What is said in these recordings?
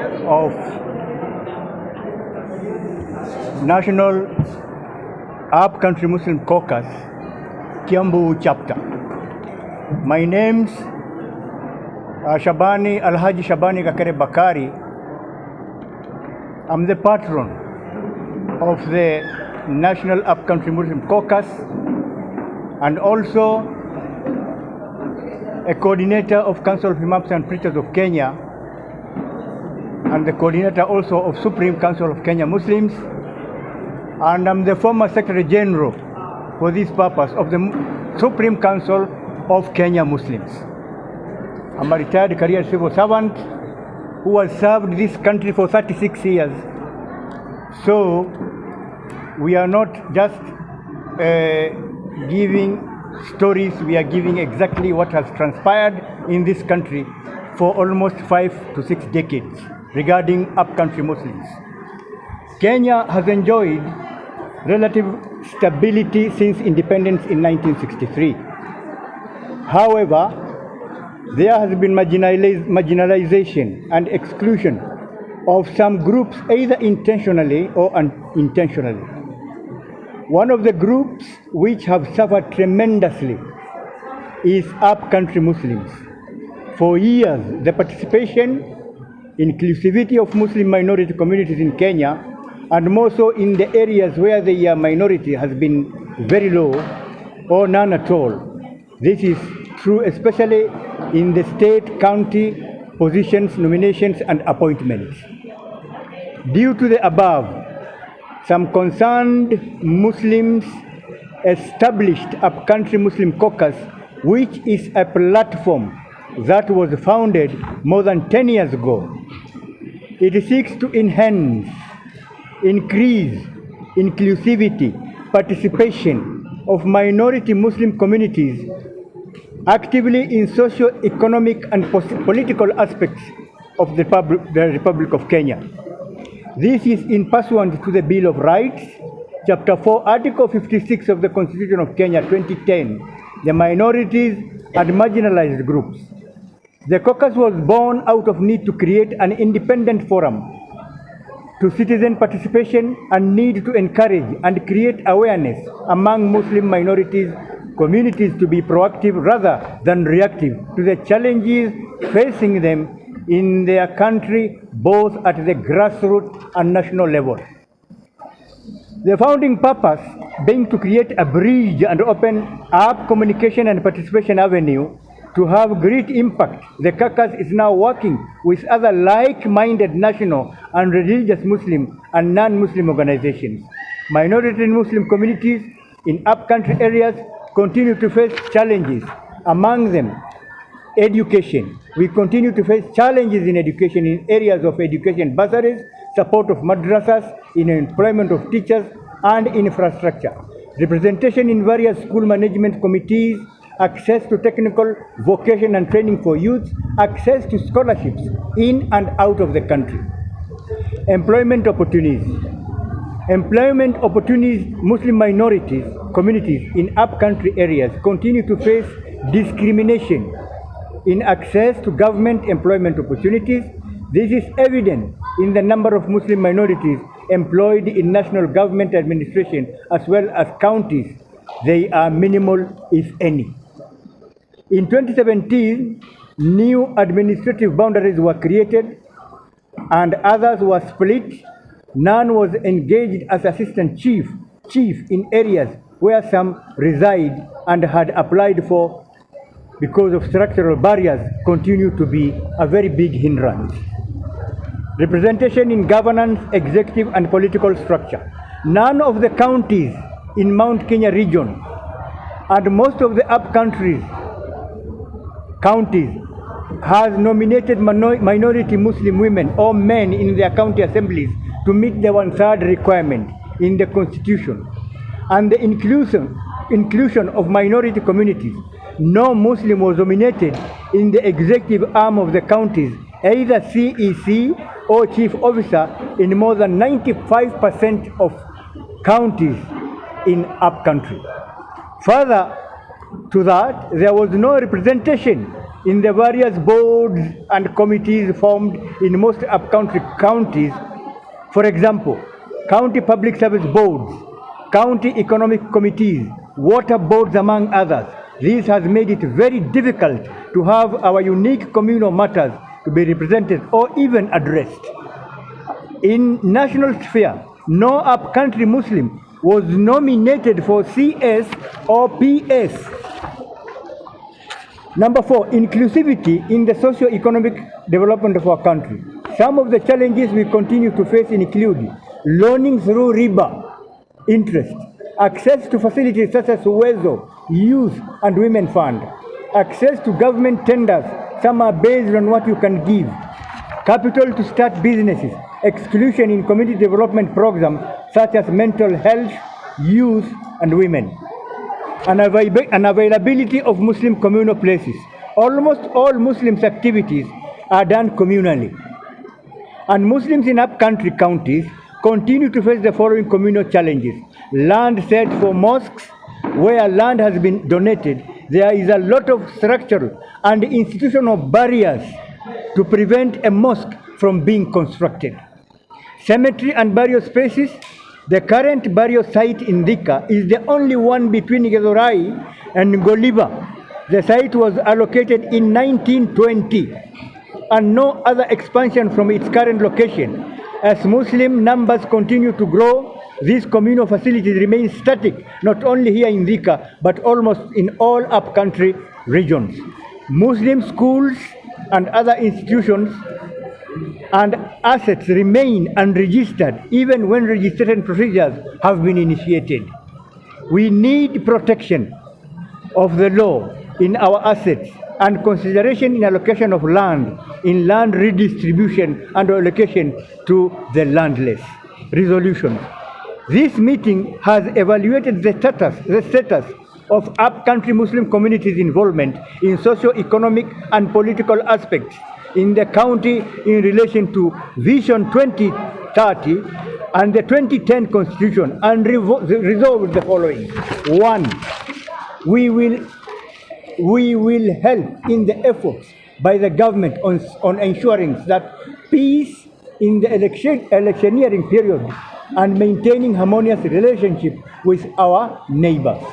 of National Upcountry Muslim Caucus, Kiambu chapter. My name's Alhaji Shabani Kakere Bakari. I'm the patron of the National Upcountry Muslim Caucus and also a coordinator of Council of Imams and Preachers of Kenya and the coordinator also of Supreme Council of Kenya Muslims, and I'm the former Secretary General for this purpose of the Supreme Council of Kenya Muslims. I'm a retired career civil servant who has served this country for 36 years. So we are not just giving stories, we are giving exactly what has transpired in this country for almost 5 to 6 decades regarding upcountry Muslims. Kenya has enjoyed relative stability since independence in 1963. However, there has been marginalization and exclusion of some groups, either intentionally or unintentionally. One of the groups which have suffered tremendously is upcountry Muslims. For years, the participation, inclusivity of Muslim minority communities in Kenya, and more so in the areas where the minority has been very low or none at all. This is true especially in the state, county positions, nominations, and appointments. Due to the above, some concerned Muslims established Upcountry Muslim Caucus, which is a platform that was founded more than 10 years ago. It seeks to enhance, increase inclusivity, participation of minority Muslim communities actively in socio-economic and political aspects of the Republic of Kenya. This is in pursuant to the Bill of Rights, Chapter 4, Article 56 of the Constitution of Kenya 2010, the minorities and marginalized groups. The caucus was born out of need to create an independent forum to citizen participation and need to encourage and create awareness among Muslim minorities communities to be proactive rather than reactive to the challenges facing them in their country, both at the grassroots and national level. The founding purpose being to create a bridge and open up communication and participation avenue to have great impact. The caucus is now working with other like-minded national and religious Muslim and non-Muslim organizations. Minority Muslim communities in upcountry areas continue to face challenges, among them education. We continue to face challenges in education in areas of education bursaries, support of madrasas, in employment of teachers, and infrastructure. Representation in various school management committees, access to technical vocation and training for youth, access to scholarships in and out of the country. Employment opportunities. Employment opportunities, Muslim minorities, communities in upcountry areas continue to face discrimination in access to government employment opportunities. This is evident in the number of Muslim minorities employed in national government administration as well as counties. They are minimal, if any. In 2017, new administrative boundaries were created and others were split. None was engaged as assistant chief in areas where some reside and had applied for because of structural barriers continue to be a very big hindrance. Representation in governance, executive, and political structure. None of the counties in Mount Kenya region and most of the upcountry counties has nominated minority Muslim women or men in their county assemblies to meet the 1/3 requirement in the Constitution and the inclusion of minority communities. No Muslim was nominated in the executive arm of the counties, either CEC or chief officer, in more than 95% of counties in upcountry. Further to that, there was no representation in the various boards and committees formed in most upcountry counties. For example, county public service boards, county economic committees, water boards, among others. This has made it very difficult to have our unique communal matters to be represented or even addressed. In national sphere, no upcountry Muslim was nominated for CS or PS. Number 4, inclusivity in the socio-economic development of our country. Some of the challenges we continue to face include loaning through riba, interest, access to facilities such as Uwezo, Youth and Women Fund, access to government tenders, some are based on what you can give, capital to start businesses, exclusion in community development programs such as mental health, youth and women, unavailability of Muslim communal places. Almost all Muslims' activities are done communally, and Muslims in upcountry counties continue to face the following communal challenges. Land set for mosques. Where land has been donated, there is a lot of structural and institutional barriers to prevent a mosque from being constructed. Cemetery and burial spaces. The current burial site in Thika is the only one between Gezorai and Ngoliba. The site was allocated in 1920 and no other expansion from its current location. As Muslim numbers continue to grow, these communal facilities remain static, not only here in Thika, but almost in all upcountry regions. Muslim schools and other institutions and assets remain unregistered even when registration procedures have been initiated. We need protection of the law in our assets and consideration in allocation of land, in land redistribution and allocation to the landless. Resolution. This meeting has evaluated the status of upcountry Muslim communities' involvement in socio-economic and political aspects in the county in relation to Vision 2030 and the 2010 Constitution, and resolved the following. 1. We will help in the efforts by the government on ensuring that peace in the electioneering period and maintaining harmonious relationship with our neighbors.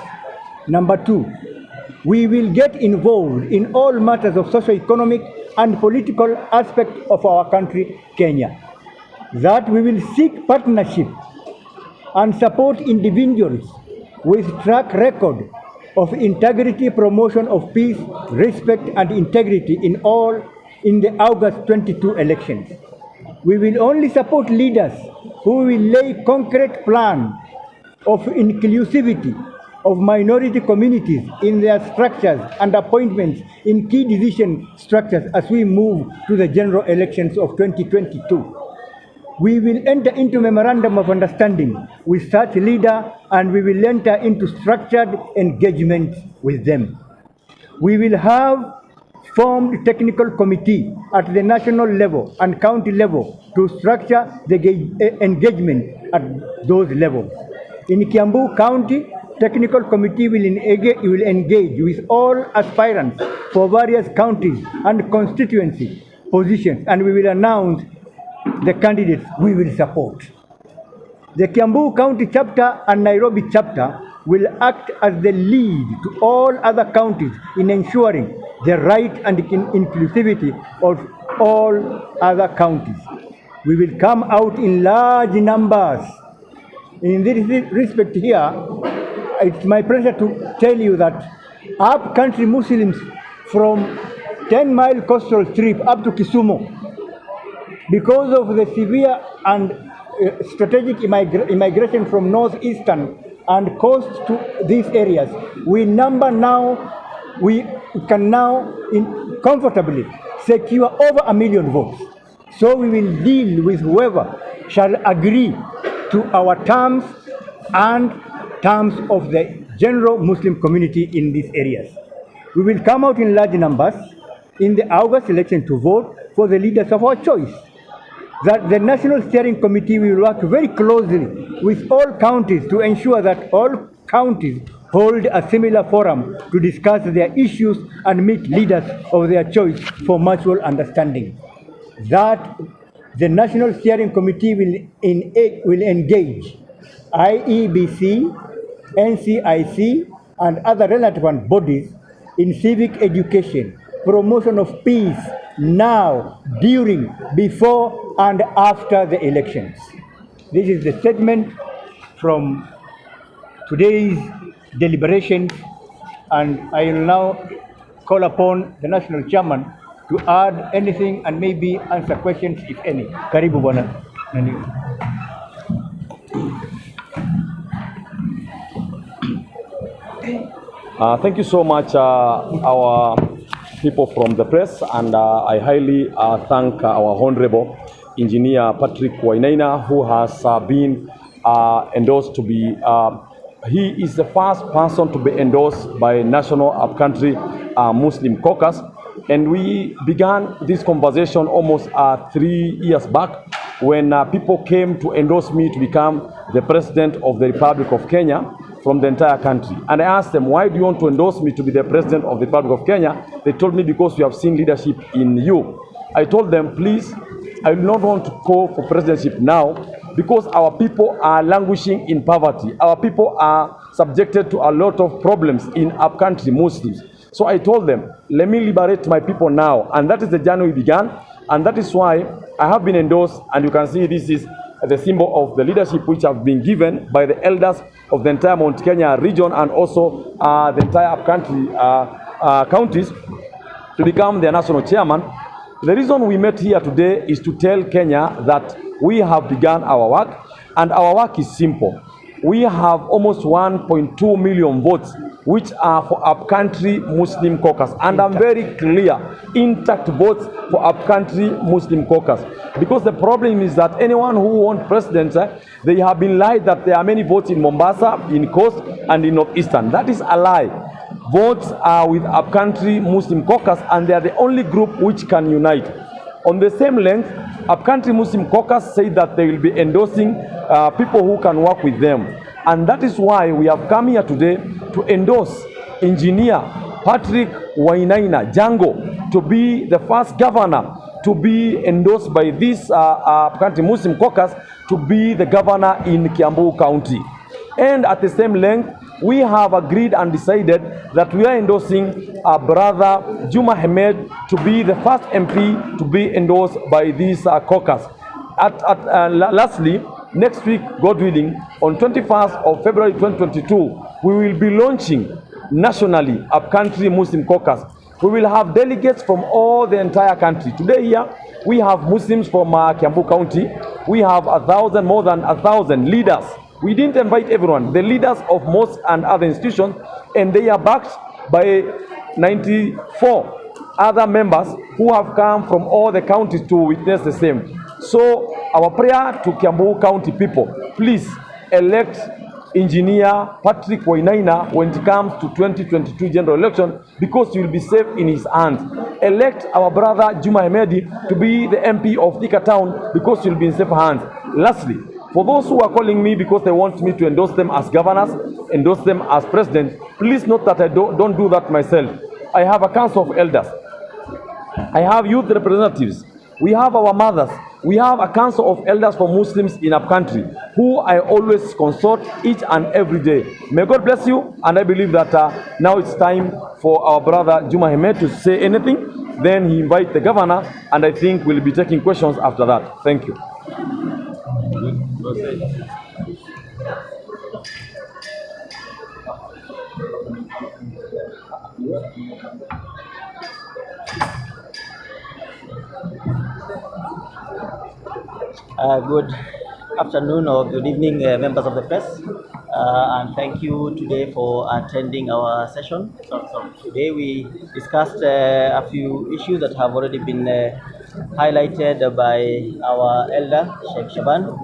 Number 2, we will get involved in all matters of socio-economic and political aspect of our country, Kenya. That we will seek partnership and support individuals with track record of integrity, promotion of peace, respect and integrity in the August 22 elections. We will only support leaders who will lay concrete plan of inclusivity of minority communities in their structures and appointments in key decision structures as we move to the general elections of 2022. We will enter into memorandum of understanding with such leader and we will enter into structured engagement with them. We will have formed technical committee at the national level and county level to structure the engagement at those levels. In Kiambu County, technical committee will engage with all aspirants for various counties and constituency positions, and we will announce the candidates we will support. The Kiambu County chapter and Nairobi chapter will act as the lead to all other counties in ensuring the right and inclusivity of all other counties. We will come out in large numbers. In this respect here, it's my pleasure to tell you that upcountry Muslims from 10-mile coastal strip up to Kisumu, because of the severe and strategic immigration from northeastern and coast to these areas, we can now comfortably secure over 1 million votes. So we will deal with whoever shall agree to our terms and terms of the general Muslim community in these areas. We will come out in large numbers in the August election to vote for the leaders of our choice. That the National Steering Committee will work very closely with all counties to ensure that all counties hold a similar forum to discuss their issues and meet leaders of their choice for mutual understanding. That the National Steering Committee will engage IEBC, NCIC, and other relevant bodies in civic education, promotion of peace now, during, before, and after the elections. This is the statement from today's deliberations, and I will now call upon the national chairman to add anything and maybe answer questions if any. Karibu bwana. Thank you so much, our people from the press, and I highly thank our Honorable Engineer Patrick Wainana, who has been endorsed to be, he is the first person to be endorsed by National Upcountry Muslim Caucus, and we began this conversation almost 3 years back when people came to endorse me to become the President of the Republic of Kenya from the entire country. And I asked them, why do you want to endorse me to be the President of the Republic of Kenya? They told me, because we have seen leadership in you. I told them, please, I do not want to call for presidency now, because our people are languishing in poverty. Our people are subjected to a lot of problems in upcountry Muslims. So I told them, let me liberate my people now. And that is the journey we began. And that is why I have been endorsed. And you can see this is the symbol of the leadership which have been given by the elders of the entire Mount Kenya region and also the entire upcountry counties to become their national chairman. The reason we met here today is to tell Kenya that we have begun our work, and our work is simple. We have almost 1.2 million votes which are for upcountry Muslim Caucus, and I'm very clear, intact votes for upcountry Muslim Caucus. Because the problem is that anyone who wants president, they have been lied that there are many votes in Mombasa, in Coast, and in Northeastern. That is a lie. Votes are with upcountry Muslim Caucus, and they are the only group which can unite. On the same length, upcountry Muslim Caucus say that they will be endorsing people who can work with them. And that is why we have come here today to endorse Engineer Patrick Wainana Jango to be the first governor to be endorsed by this upcountry Muslim Caucus to be the governor in Kiambu County. And at the same length, we have agreed and decided that we are endorsing our brother Juma Hamed to be the first MP to be endorsed by this caucus. Lastly, next week, God willing, on 21st of February 2022, we will be launching nationally upcountry Muslim Caucus. We will have delegates from all the entire country. Today here, we have Muslims from Kiambu County. We have more than 1,000 leaders. We didn't invite everyone. The leaders of mosques and other institutions, and they are backed by 94 other members who have come from all the counties to witness the same. So our prayer to Kiambu County people, please elect Engineer Patrick Wainana when it comes to 2022 general election, because he will be safe in his hands. Elect our brother Juma Hemedi to be the MP of Thika town, because he will be in safe hands. Lastly, for those who are calling me because they want me to endorse them as governors, endorse them as president, please note that I don't do that myself. I have a council of elders. I have youth representatives. We have our mothers. We have a council of elders for Muslims in upcountry who I always consult each and every day. May God bless you, and I believe that now it's time for our brother Juma Hamed to say anything. Then he invites the governor, and I think we'll be taking questions after that. Thank you. Good afternoon or good evening, members of the press, and thank you today for attending our session. So today we discussed a few issues that have already been highlighted by our elder, Sheikh Shaban.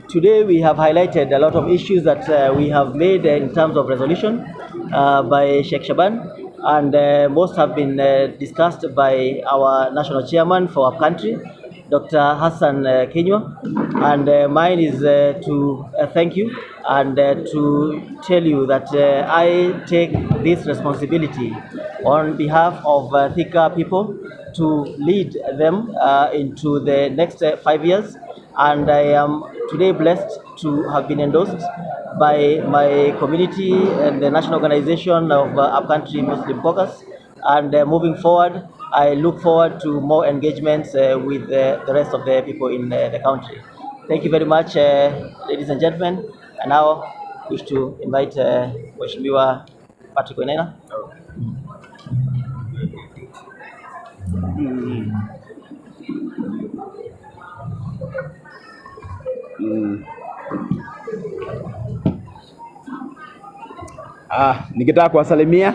Today we have highlighted a lot of issues that we have made in terms of resolution by Sheikh Shaban, and most have been discussed by our national chairman for our country. Dr. Hassan Kinyua, and mine is to thank you and to tell you that I take this responsibility on behalf of Thika people to lead them into the next 5 years, and I am today blessed to have been endorsed by my community and the national organization of Upcountry Muslim Caucus, and moving forward I look forward to more engagements with the rest of the people in the country. Thank you very much, ladies and gentlemen. And now I wish to invite Mheshimiwa Patrick Wainana. Nikitaka kuwasalimia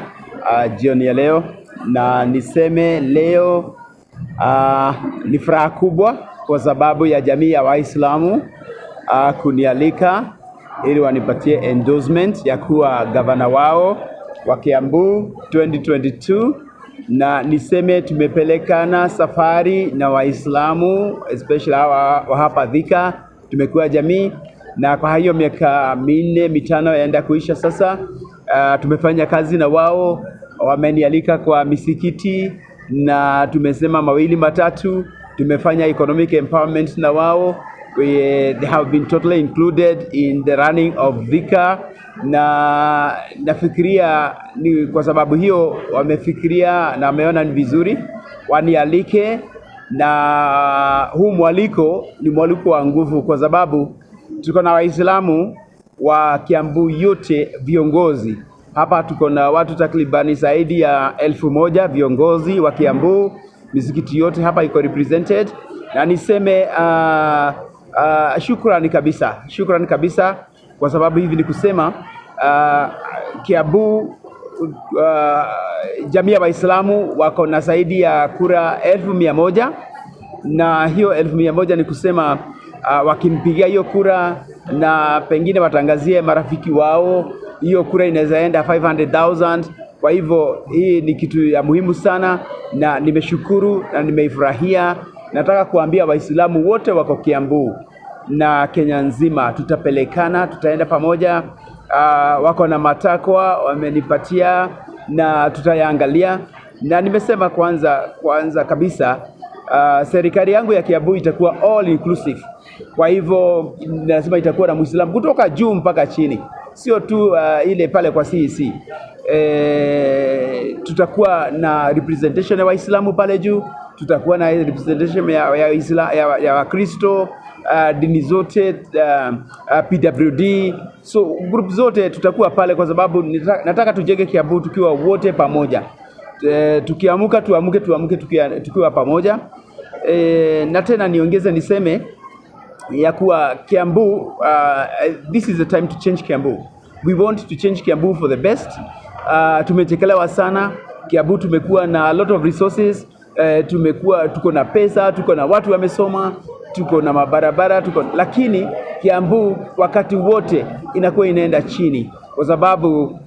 jioni ya leo, na niseme leo ni furaha kubwa kwa sababu ya jamii ya Waislamu kunialika ili wanipatie endorsement ya kuwa gavana wao wa Kiambu 2022, na niseme tumepelekana safari na Waislamu especially wa hapa Thika. Tumekuwa jamii, na kwa hiyo miaka 4-5 yaenda kuisha sasa. Tumefanya kazi na wao, wamenialika kwa misikiti na tumesema 2-3. Tumefanya economic empowerment na wao. They have been totally included in the running of Thika, na nafikiria ni kwa sababu hiyo wamefikiria na wameona ni vizuri wanialike, na huu mwaliko ni mwaliko wa nguvu kwa sababu tuko na Waislamu wa Kiambu yote viongozi. Hapa tuko na watu takribani zaidi ya 1000 viongozi wa Kiambu. Misikiti yote hapa iko represented, na niseme shukrani kabisa kwa sababu hivi ni kusema Kiambu jamii ya Waislamu wako na zaidi ya kura 1100, na hiyo 1100 ni kusema wakimpigia hiyo kura na pengine watangazie marafiki wao, hiyo kura inaweza enda 500,000. Kwa hivyo hii ni kitu ya muhimu sana, na nimeshukuru na nimeifurahia. Nataka kuambia Waislamu wote wako Kiambu na Kenya nzima, tutapelekana, tutaenda pamoja. Wako na matakwa wamenipatia na tutayaangalia, na nimesema kwanza kabisa serikali yangu ya Kiambu itakuwa all inclusive. Kwa hivyo lazima itakuwa na Muislamu kutoka juu mpaka chini, sio tu ile pale kwa CEC. Tutakuwa na representation ya Waislamu pale juu, tutakuwa na representation ya Wakristo, dini zote, PWD, so group zote tutakuwa pale kwa sababu nataka tujenge Kiambu tukiwa wote pamoja. Tukiamuka tuamuke tukiwa pamoja. Na tena niongeze niseme ya kuwa Kiambu, this is the time to change Kiambu. We want to change Kiambu for the best. Tumechekelewa sana Kiambu, tumekuwa na a lot of resources, tuko na pesa, tuko na watu wamesoma, tuko na mabarabara, lakini Kiambu wakati wote inakuwa inaenda chini kwa sababu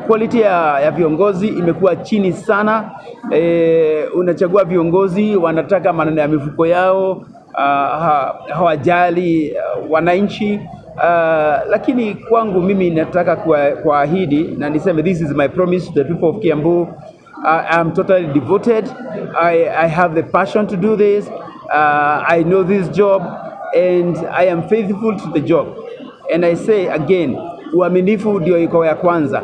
quality ya viongozi imekuwa chini sana. Unachagua viongozi wanataka maneno ya mifuko yao, hawajali wananchi. Lakini kwangu mimi nataka kuahidi na niseme this is my promise to the people of Kiambu. I am totally devoted. I have the passion to do this. I know this job and I am faithful to the job. And I say again, uaminifu ndio iko ya kwanza.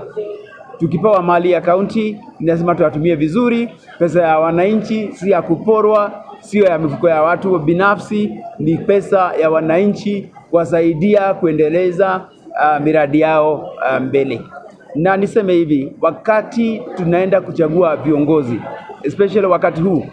Tukipewa mali ya county, lazima tuwatumie vizuri. Pesa ya wananchi si ya kuporwa, sio ya mifuko ya watu binafsi, ni pesa ya wananchi kuwasaidia kuendeleza miradi yao mbele. Na niseme hivi, wakati tunaenda kuchagua viongozi, especially wakati huu,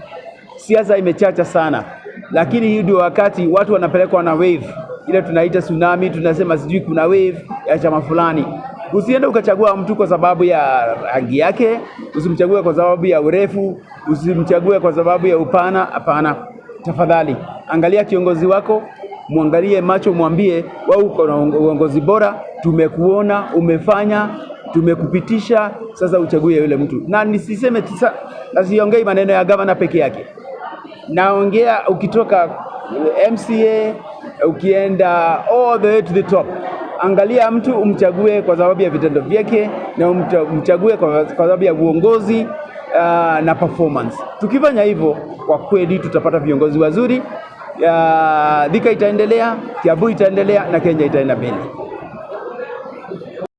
siasa imechacha sana, lakini hii ndio wakati watu wanapelekwa na wave ile tunaita tsunami. Tunasema sijui kuna wave ya chama fulani. Usiende ukachagua mtu kwa sababu ya rangi yake, usimchague kwa sababu ya urefu, usimchague kwa sababu ya upana. Hapana, tafadhali angalia kiongozi wako, muangalie macho, mwambie wewe uko na uongozi bora, tumekuona umefanya, tumekupitisha, sasa uchague yule mtu. Na nisiseme nasiongei maneno ya gavana peke yake. naongea ukitoka MCA ukienda all the way to the top. Angalia mtu umchague kwa sababu ya vitendo vyake na umchague kwa sababu ya uongozi na performance. Tukifanya hivyo, kwa kweli tutapata viongozi wazuri. Thika itaendelea, Kiambu itaendelea na Kenya itaenda mbele.